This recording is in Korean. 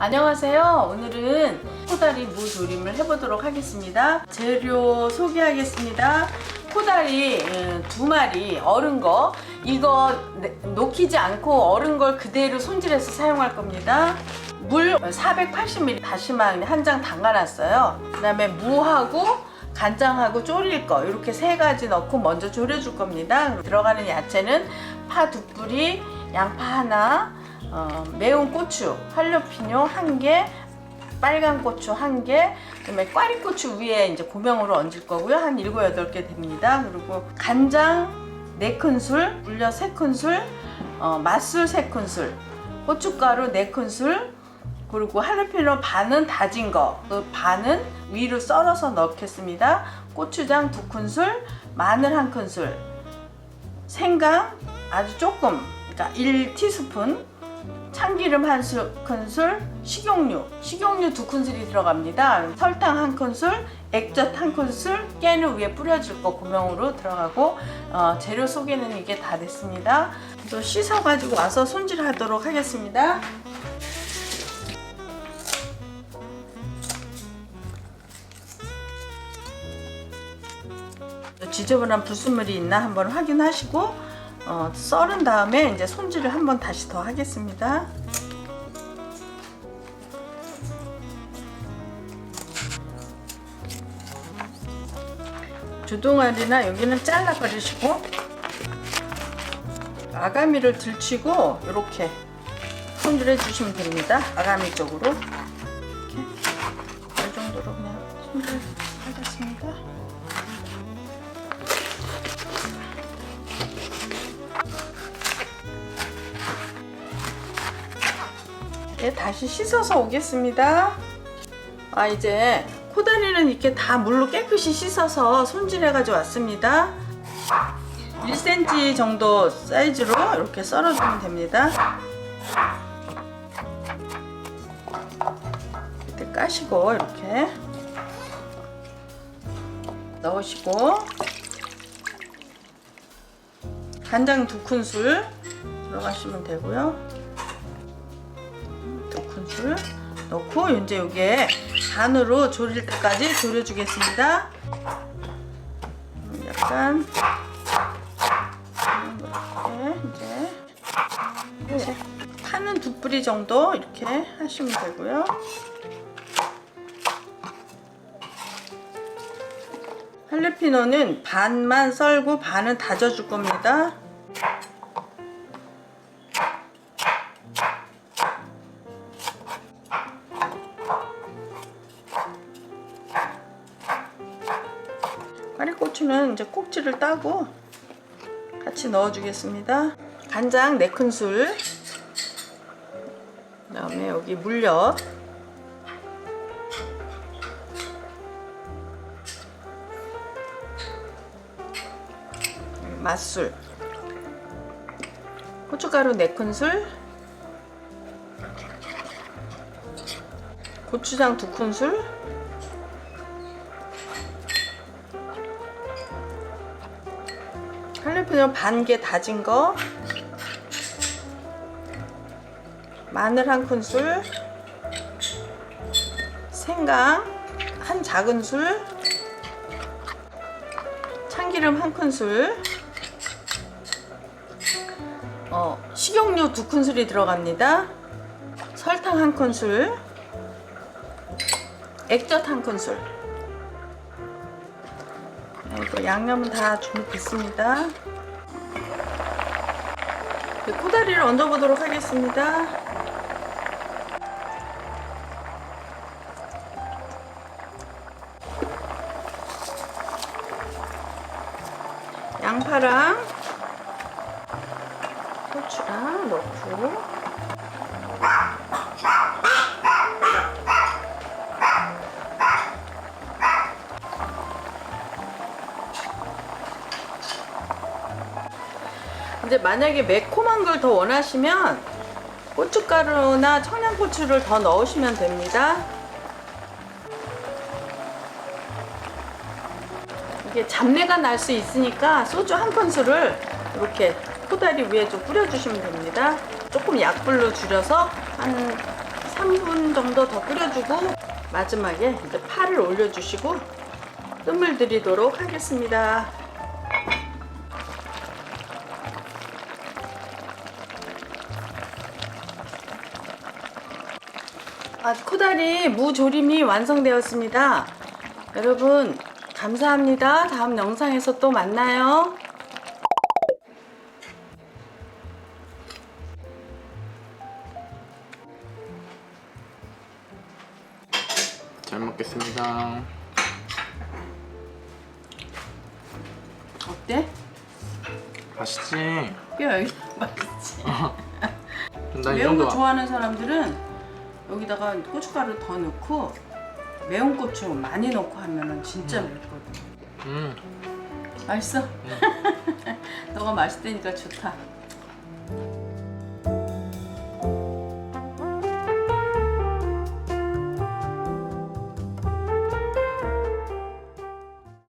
안녕하세요. 오늘은 코다리 무 조림을 해보도록 하겠습니다. 재료 소개하겠습니다. 코다리 2마리 얼은 거, 이거 녹이지 않고 얼은 걸 그대로 손질해서 사용할 겁니다. 물 480ml 다시마 한 장 담가놨어요. 그 다음에 무하고 간장하고 졸일 거 이렇게 3가지 넣고 먼저 졸여줄 겁니다. 들어가는 야채는 파 2뿌리, 양파 하나, 매운 고추, 할로피뇨 1개, 빨간 고추 1개, 그다음에 꽈리고추 위에 이제 고명으로 얹을 거고요. 한 7, 8개 됩니다. 그리고 간장 4큰술, 물엿 3큰술, 맛술 3큰술, 고춧가루 4큰술, 그리고 할로피뇨 반은 다진 거, 그 반은 위로 썰어서 넣겠습니다. 고추장 2큰술, 마늘 1큰술, 생강 아주 조금, 그러니까 1티스푼, 참기름 1큰술, 식용유 2큰술이 들어갑니다. 설탕 1큰술, 액젓 1큰술, 깨는 위에 뿌려줄 거 고명으로 들어가고, 재료 소개는 이게 다 됐습니다. 또 씻어 가지고 와서 손질하도록 하겠습니다. 지저분한 불순물이 있나 한번 확인하시고 썰은 다음에 이제 손질을 한번 다시 더 하겠습니다. 주둥아리나 여기는 잘라 버리시고 아가미를 들치고 이렇게 손질해 주시면 됩니다. 아가미 쪽으로 이렇게 이 정도로 그냥 손질하겠습니다. 네, 다시 씻어서 오겠습니다. 이제 코다리는 이렇게 다 물로 깨끗이 씻어서 손질해 가지고 왔습니다. 1cm 정도 사이즈로 이렇게 썰어주면 됩니다. 이렇게 까시고 이렇게 넣으시고, 간장 2큰술 들어가시면 되고요. 2큰술 넣고 이제 여기에 반으로 졸일 때까지 졸여주겠습니다. 약간 이렇게 이제 파는 2뿌리 정도 이렇게 하시면 되고요. 할레피노는 반만 썰고 반은 다져줄 겁니다. 꽈리고추는 이제 꼭지를 따고 같이 넣어주겠습니다. 간장 4큰술, 그 다음에 여기 물엿, 맛술, 고춧가루 4큰술, 고추장 2큰술, 할로피뇨 반개 다진 거, 마늘 1큰술, 생강 1 작은술, 참기름 1큰술, 식용유 2큰술이 들어갑니다. 설탕 1큰술, 액젓 1큰술. 이거 양념은 다 준비됐습니다. 코다리를 얹어보도록 하겠습니다. 양파랑 고추랑 넣고, 이제 만약에 매콤한 걸 더 원하시면 고춧가루나 청양고추를 더 넣으시면 됩니다. 이게 잡내가 날 수 있으니까 소주 1큰술을 이렇게 코다리 위에 좀 뿌려주시면 됩니다. 조금 약불로 줄여서 한 3분 정도 더 끓여주고 마지막에 이제 파를 올려주시고 뜸을 들이도록 하겠습니다. 코다리 무조림이 완성되었습니다. 여러분 감사합니다. 다음 영상에서 또 만나요. 잘 먹겠습니다. 어때? 맛있지? 뼈 여기 맛있지? 난 이 매운 거 정도. 좋아하는 사람들은 여기다가 고춧가루 더 넣고 매운 고추 많이 넣고 하면은 진짜 맵거든. 맛있어? 너가 맛있다니까 좋다.